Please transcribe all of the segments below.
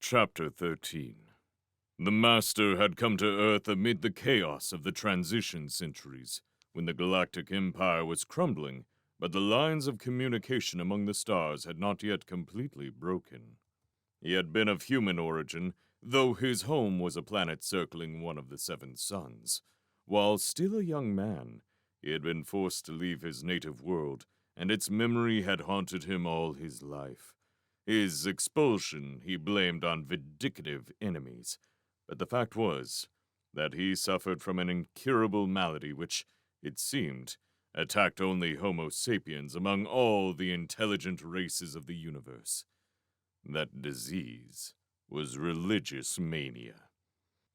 Chapter 13. The Master had come to Earth amid the chaos of the transition centuries, when the Galactic Empire was crumbling, but the lines of communication among the stars had not yet completely broken. He had been of human origin, though his home was a planet circling one of the seven suns. While still a young man, he had been forced to leave his native world, and its memory had haunted him all his life. His expulsion he blamed on vindictive enemies, but the fact was that he suffered from an incurable malady which, it seemed, attacked only Homo sapiens among all the intelligent races of the universe. That disease was religious mania.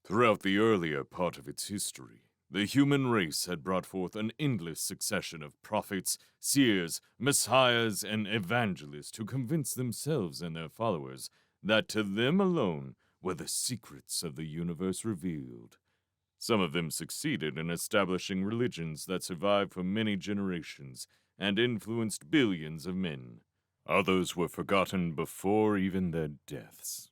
Throughout the earlier part of its history, the human race had brought forth an endless succession of prophets, seers, messiahs, and evangelists who convinced themselves and their followers that to them alone were the secrets of the universe revealed. Some of them succeeded in establishing religions that survived for many generations and influenced billions of men. Others were forgotten before even their deaths.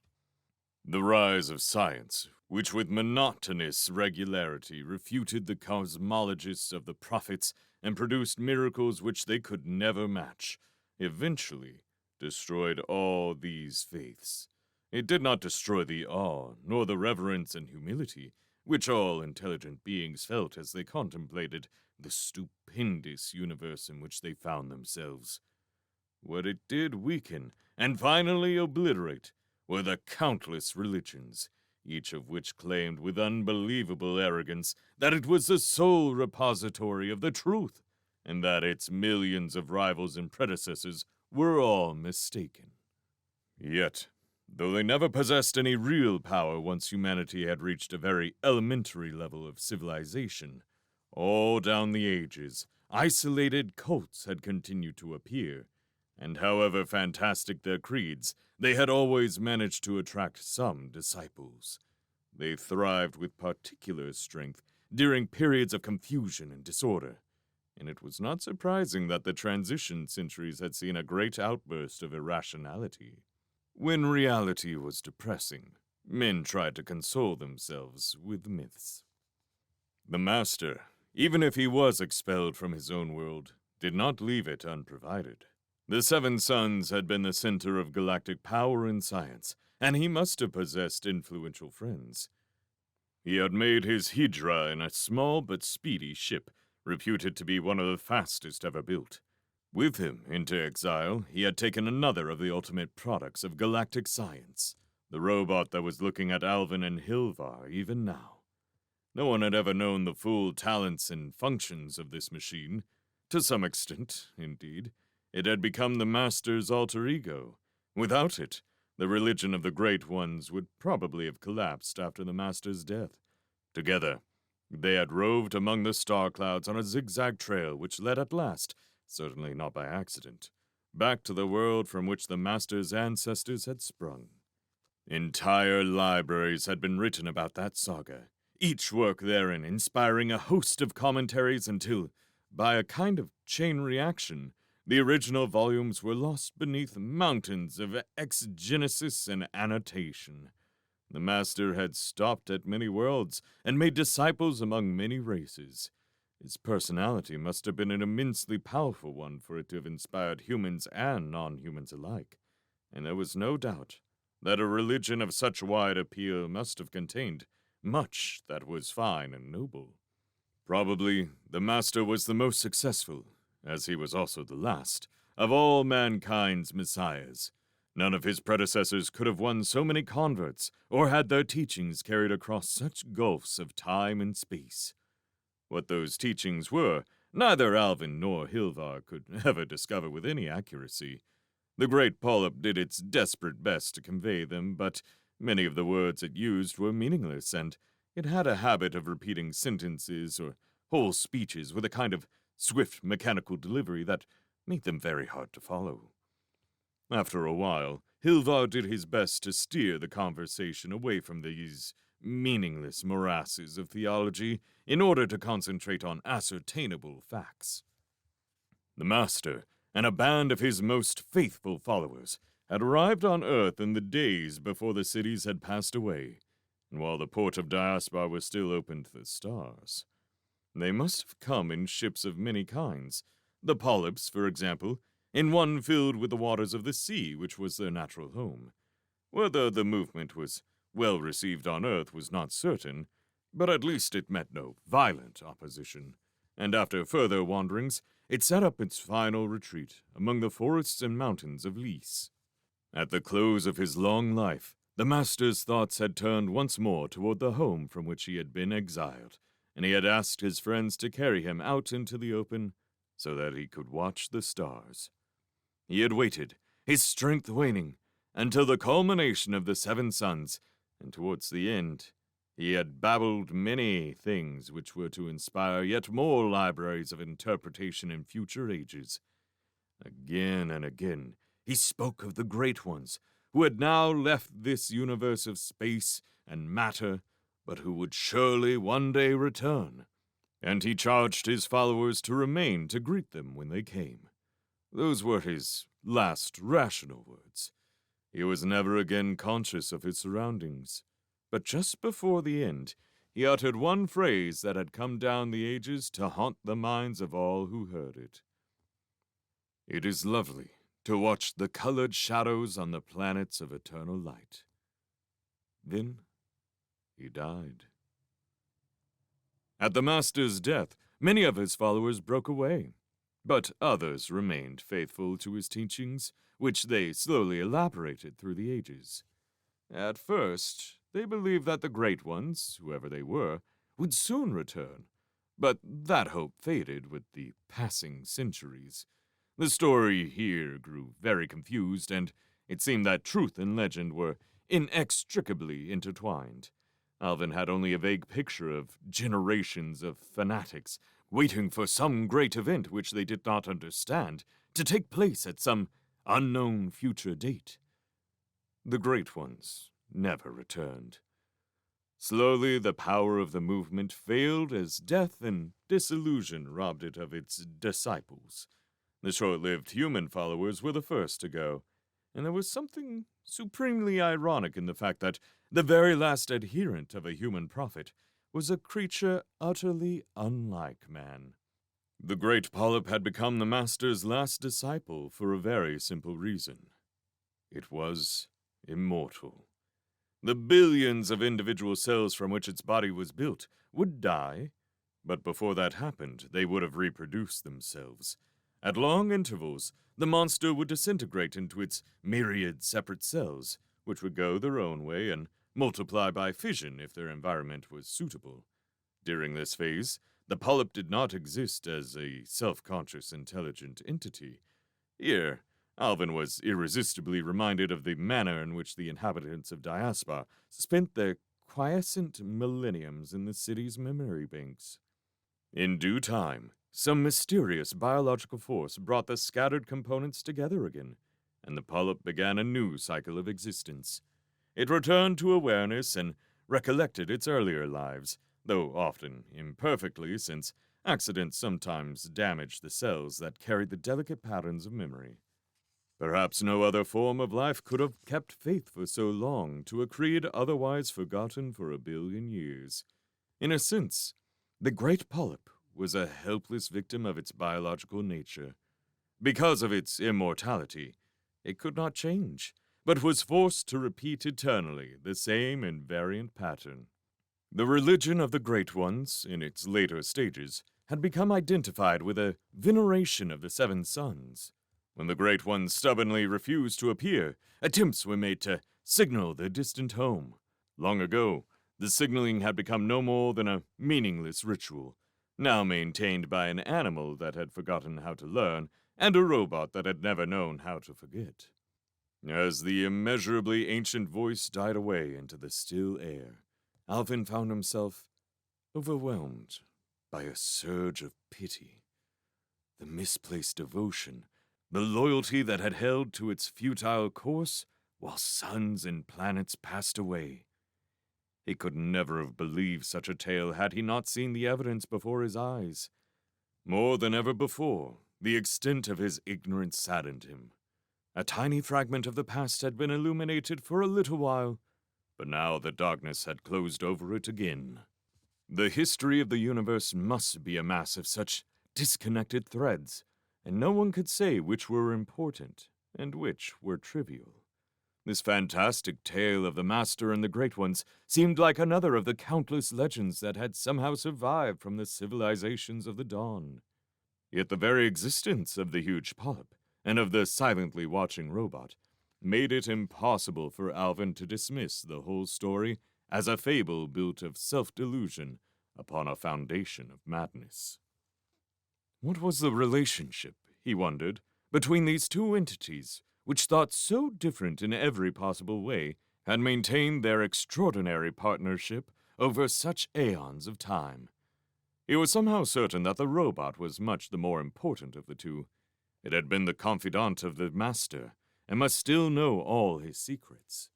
The rise of science, which with monotonous regularity refuted the cosmologists of the prophets and produced miracles which they could never match, eventually destroyed all these faiths. It did not destroy the awe, nor the reverence and humility, which all intelligent beings felt as they contemplated the stupendous universe in which they found themselves. What it did weaken, and finally obliterate, were the countless religions, each of which claimed with unbelievable arrogance that it was the sole repository of the truth, and that its millions of rivals and predecessors were all mistaken. Yet, though they never possessed any real power once humanity had reached a very elementary level of civilization, all down the ages, isolated cults had continued to appear, and however fantastic their creeds, they had always managed to attract some disciples. They thrived with particular strength during periods of confusion and disorder, and it was not surprising that the transition centuries had seen a great outburst of irrationality. When reality was depressing, men tried to console themselves with myths. The Master, even if he was expelled from his own world, did not leave it unprovided. The Seven Suns had been the center of galactic power and science, and he must have possessed influential friends. He had made his Hydra in a small but speedy ship, reputed to be one of the fastest ever built. With him into exile, he had taken another of the ultimate products of galactic science, the robot that was looking at Alvin and Hilvar even now. No one had ever known the full talents and functions of this machine. To some extent, indeed, it had become the Master's alter ego. Without it, the religion of the Great Ones would probably have collapsed after the Master's death. Together, they had roved among the star clouds on a zigzag trail which led at last, certainly not by accident, back to the world from which the Master's ancestors had sprung. Entire libraries had been written about that saga, each work therein inspiring a host of commentaries until, by a kind of chain reaction, the original volumes were lost beneath mountains of exegesis and annotation. The Master had stopped at many worlds and made disciples among many races. His personality must have been an immensely powerful one for it to have inspired humans and non-humans alike, and there was no doubt that a religion of such wide appeal must have contained much that was fine and noble. Probably the Master was the most successful, as he was also the last, of all mankind's messiahs. None of his predecessors could have won so many converts, or had their teachings carried across such gulfs of time and space. What those teachings were, neither Alvin nor Hilvar could ever discover with any accuracy. The great polyp did its desperate best to convey them, but many of the words it used were meaningless, and it had a habit of repeating sentences or whole speeches with a kind of swift mechanical delivery that made them very hard to follow. After a while, Hilvar did his best to steer the conversation away from these meaningless morasses of theology in order to concentrate on ascertainable facts. The Master and a band of his most faithful followers had arrived on Earth in the days before the cities had passed away, and while the port of Diaspar was still open to the stars. They must have come in ships of many kinds, the polyps, for example, in one filled with the waters of the sea, which was their natural home. Whether the movement was well received on Earth was not certain, but at least it met no violent opposition, and after further wanderings, it set up its final retreat among the forests and mountains of Lys. At the close of his long life, the Master's thoughts had turned once more toward the home from which he had been exiled, and he had asked his friends to carry him out into the open so that he could watch the stars. He had waited, his strength waning, until the culmination of the 7 suns, and towards the end, he had babbled many things which were to inspire yet more libraries of interpretation in future ages. Again and again, he spoke of the great ones, who had now left this universe of space and matter, but who would surely one day return, and he charged his followers to remain to greet them when they came. Those were his last rational words. He was never again conscious of his surroundings, but just before the end, he uttered one phrase that had come down the ages to haunt the minds of all who heard it. "It is lovely to watch the colored shadows on the planets of eternal light." Then he died. At the Master's death, many of his followers broke away, but others remained faithful to his teachings, which they slowly elaborated through the ages. At first, they believed that the Great Ones, whoever they were, would soon return, but that hope faded with the passing centuries. The story here grew very confused, and it seemed that truth and legend were inextricably intertwined. Alvin had only a vague picture of generations of fanatics waiting for some great event which they did not understand to take place at some unknown future date. The Great Ones never returned. Slowly, the power of the movement failed as death and disillusion robbed it of its disciples. The short-lived human followers were the first to go, and there was something supremely ironic in the fact that the very last adherent of a human prophet was a creature utterly unlike man. The great polyp had become the Master's last disciple for a very simple reason. It was immortal. The billions of individual cells from which its body was built would die, but before that happened, they would have reproduced themselves. At long intervals, the monster would disintegrate into its myriad separate cells, which would go their own way and multiply by fission if their environment was suitable. During this phase, the polyp did not exist as a self-conscious, intelligent entity. Here, Alvin was irresistibly reminded of the manner in which the inhabitants of Diaspar spent their quiescent millenniums in the city's memory banks. In due time, some mysterious biological force brought the scattered components together again, and the polyp began a new cycle of existence. It returned to awareness and recollected its earlier lives, though often imperfectly, since accidents sometimes damaged the cells that carried the delicate patterns of memory. Perhaps no other form of life could have kept faith for so long to a creed otherwise forgotten for 1 billion years. In a sense, the great polyp was a helpless victim of its biological nature. Because of its immortality, it could not change, but was forced to repeat eternally the same invariant pattern. The religion of the Great Ones, in its later stages, had become identified with a veneration of the 7 suns. When the Great Ones stubbornly refused to appear, attempts were made to signal their distant home. Long ago, the signaling had become no more than a meaningless ritual, now maintained by an animal that had forgotten how to learn and a robot that had never known how to forget. As the immeasurably ancient voice died away into the still air, Alvin found himself overwhelmed by a surge of pity. The misplaced devotion, the loyalty that had held to its futile course while suns and planets passed away. He could never have believed such a tale had he not seen the evidence before his eyes. More than ever before, the extent of his ignorance saddened him. A tiny fragment of the past had been illuminated for a little while, but now the darkness had closed over it again. The history of the universe must be a mass of such disconnected threads, and no one could say which were important and which were trivial. This fantastic tale of the Master and the Great Ones seemed like another of the countless legends that had somehow survived from the civilizations of the dawn. Yet the very existence of the huge polyp and of the silently watching robot made it impossible for Alvin to dismiss the whole story as a fable built of self-delusion upon a foundation of madness. What was the relationship, he wondered, between these two entities, which thought so different in every possible way, had maintained their extraordinary partnership over such aeons of time? He was somehow certain that the robot was much the more important of the two. It had been the confidant of the Master, and must still know all his secrets.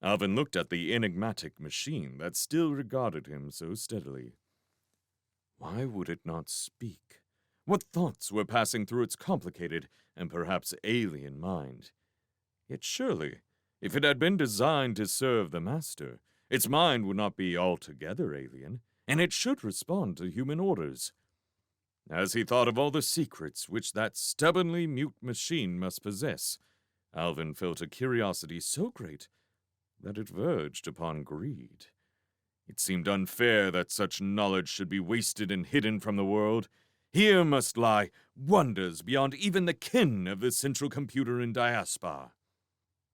Alvin looked at the enigmatic machine that still regarded him so steadily. Why would it not speak? What thoughts were passing through its complicated and perhaps alien mind? Yet surely, if it had been designed to serve the Master, its mind would not be altogether alien, and it should respond to human orders. As he thought of all the secrets which that stubbornly mute machine must possess, Alvin felt a curiosity so great that it verged upon greed. It seemed unfair that such knowledge should be wasted and hidden from the world. Here must lie wonders beyond even the ken of the central computer in Diaspar.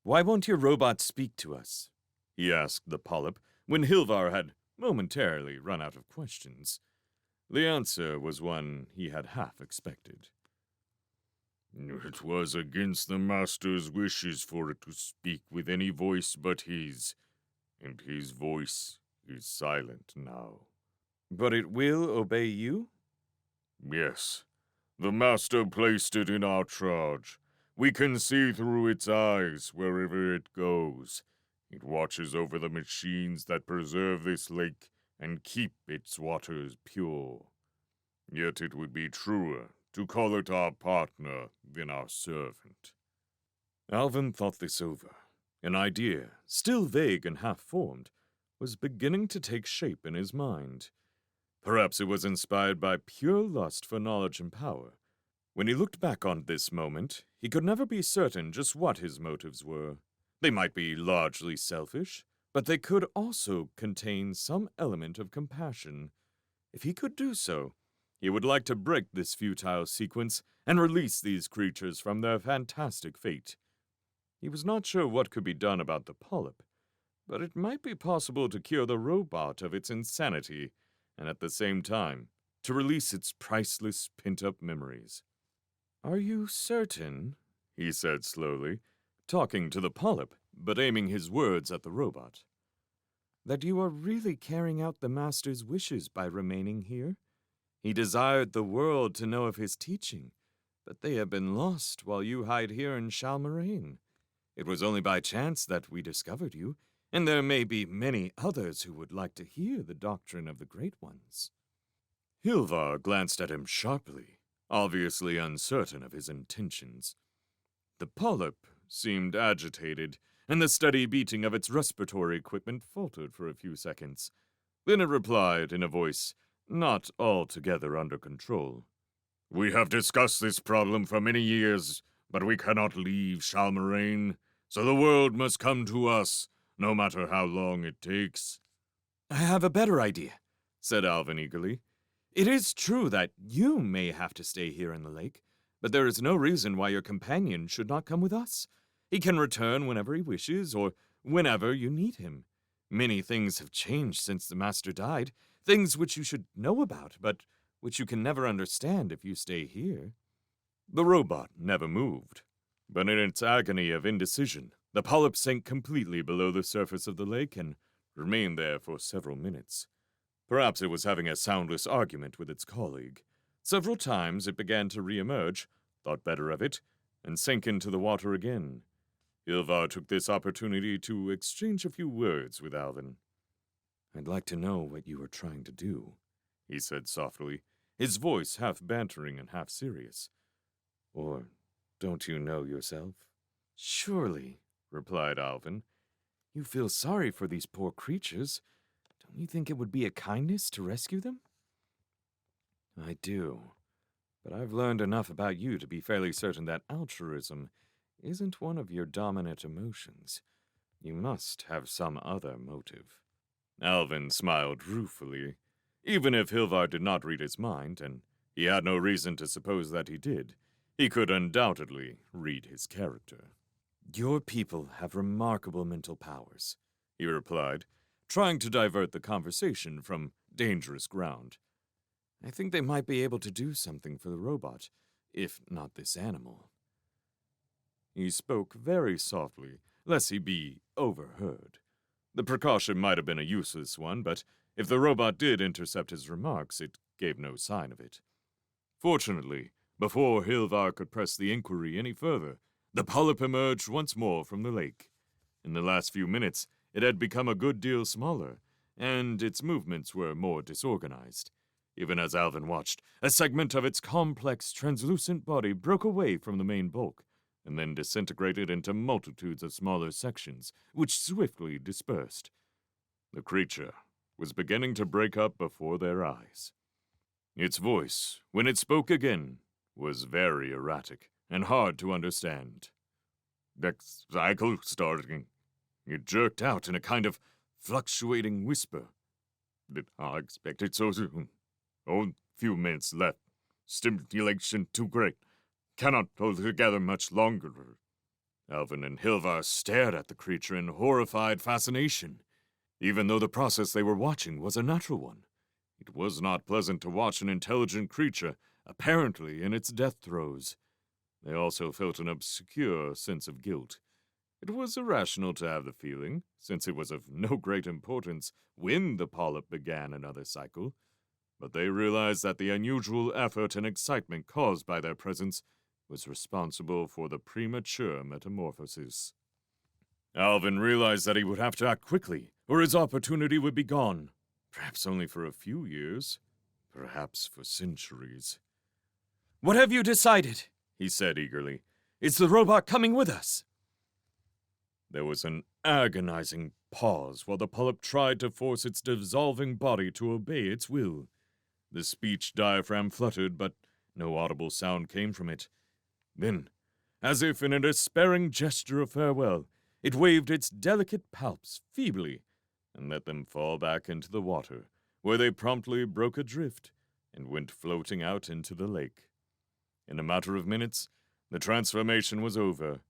"Why won't your robot speak to us?" he asked the polyp, when Hilvar had momentarily run out of questions. The answer was one he had half expected. "It was against the Master's wishes for it to speak with any voice but his, and his voice is silent now." "But it will obey you?" "Yes. The Master placed it in our charge. We can see through its eyes wherever it goes. It watches over the machines that preserve this lake and keep its waters pure. Yet it would be truer to call it our partner than our servant." Alvin thought this over. An idea, still vague and half-formed, was beginning to take shape in his mind. Perhaps it was inspired by pure lust for knowledge and power. When he looked back on this moment, he could never be certain just what his motives were. They might be largely selfish, but they could also contain some element of compassion. If he could do so, he would like to break this futile sequence and release these creatures from their fantastic fate. He was not sure what could be done about the polyp, but it might be possible to cure the robot of its insanity, and at the same time, to release its priceless pent-up memories. "Are you certain," he said slowly, talking to the polyp, but aiming his words at the robot, "that you are really carrying out the Master's wishes by remaining here? He desired the world to know of his teaching, but they have been lost while you hide here in Shalmarain. It was only by chance that we discovered you, and there may be many others who would like to hear the doctrine of the Great Ones." Hilvar glanced at him sharply, obviously uncertain of his intentions. The polyp seemed agitated, and the steady beating of its respiratory equipment faltered for a few seconds. Then it replied in a voice not altogether under control. "We have discussed this problem for many years, but we cannot leave Shalmarain, so the world must come to us, no matter how long it takes." "I have a better idea," said Alvin eagerly. "It is true that you may have to stay here in the lake, but there is no reason why your companion should not come with us. He can return whenever he wishes, or whenever you need him. Many things have changed since the Master died, things which you should know about, but which you can never understand if you stay here." The robot never moved, but in its agony of indecision, the polyp sank completely below the surface of the lake and remained there for several minutes. Perhaps it was having a soundless argument with its colleague. Several times it began to re-emerge, thought better of it, and sank into the water again. Hilvar took this opportunity to exchange a few words with Alvin. "I'd like to know what you are trying to do," he said softly, his voice half bantering and half serious. "Or don't you know yourself?" Surely, replied Alvin, you feel sorry for these poor creatures. Don't you think it would be a kindness to rescue them? I do, but I've learned enough about you to be fairly certain that altruism isn't one of your dominant emotions. You must have some other motive. Alvin smiled ruefully. Even if Hilvar did not read his mind, and he had no reason to suppose that he did, he could undoubtedly read his character. Your people have remarkable mental powers, he replied, trying to divert the conversation from dangerous ground. I think they might be able to do something for the robot, if not this animal. He spoke very softly, lest he be overheard. The precaution might have been a useless one, but if the robot did intercept his remarks, it gave no sign of it. Fortunately, before Hilvar could press the inquiry any further, the polyp emerged once more from the lake. In the last few minutes, it had become a good deal smaller, and its movements were more disorganized. Even as Alvin watched, a segment of its complex, translucent body broke away from the main bulk, and then disintegrated into multitudes of smaller sections, which swiftly dispersed. The creature was beginning to break up before their eyes. Its voice, when it spoke again, was very erratic and hard to understand. The cycle starting. It jerked out in a kind of fluctuating whisper. Did I expect it so soon? Oh, few minutes left. Stimulation too great. Cannot hold together much longer. Alvin and Hilvar stared at the creature in horrified fascination, even though the process they were watching was a natural one. It was not pleasant to watch an intelligent creature, apparently in its death throes. They also felt an obscure sense of guilt. It was irrational to have the feeling, since it was of no great importance when the polyp began another cycle, but they realized that the unusual effort and excitement caused by their presence was responsible for the premature metamorphosis. Alvin realized that he would have to act quickly, or his opportunity would be gone. Perhaps only for a few years, perhaps for centuries. "What have you decided?" he said eagerly. "Is the robot coming with us?" There was an agonizing pause while the polyp tried to force its dissolving body to obey its will. The speech diaphragm fluttered, but no audible sound came from it. Then, as if in a despairing gesture of farewell, it waved its delicate palps feebly and let them fall back into the water, where they promptly broke adrift and went floating out into the lake. In a matter of minutes, the transformation was over.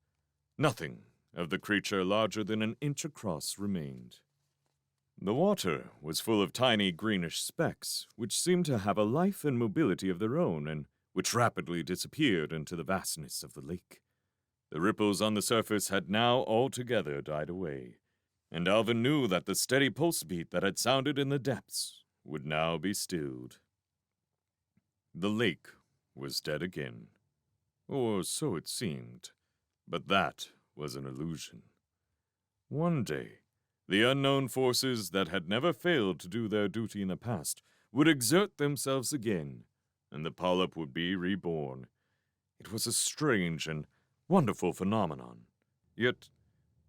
Nothing of the creature larger than an inch across remained. The water was full of tiny greenish specks, which seemed to have a life and mobility of their own, and which rapidly disappeared into the vastness of the lake. The ripples on the surface had now altogether died away, and Alvin knew that the steady pulse beat that had sounded in the depths would now be stilled. The lake was dead again, or so it seemed, but that was an illusion. One day, the unknown forces that had never failed to do their duty in the past would exert themselves again, and the polyp would be reborn. It was a strange and wonderful phenomenon. Yet,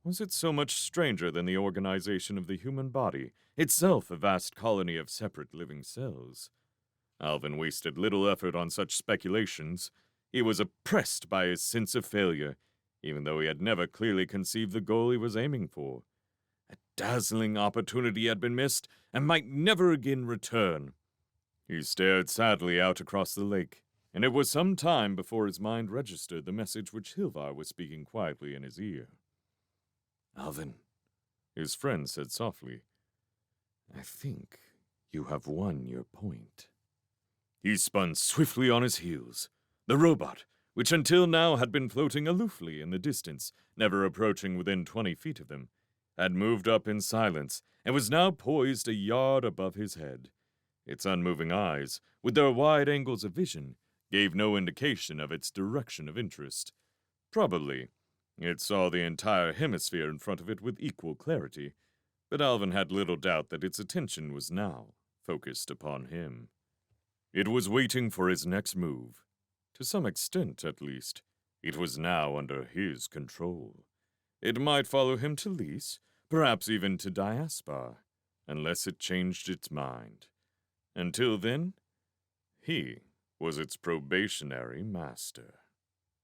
was it so much stranger than the organization of the human body, itself a vast colony of separate living cells? Alvin wasted little effort on such speculations. He was oppressed by his sense of failure, even though he had never clearly conceived the goal he was aiming for. A dazzling opportunity had been missed and might never again return. He stared sadly out across the lake, and it was some time before his mind registered the message which Hilvar was speaking quietly in his ear. "Alvin," his friend said softly, "I think you have won your point." He spun swiftly on his heels. The robot, which until now had been floating aloofly in the distance, never approaching within 20 feet of them, had moved up in silence and was now poised a yard above his head. Its unmoving eyes, with their wide angles of vision, gave no indication of its direction of interest. Probably, it saw the entire hemisphere in front of it with equal clarity, but Alvin had little doubt that its attention was now focused upon him. It was waiting for his next move. To some extent, at least, It was now under his control. It might follow him to Lys, perhaps even to Diaspar, unless it changed its mind. Until then, he was its probationary master.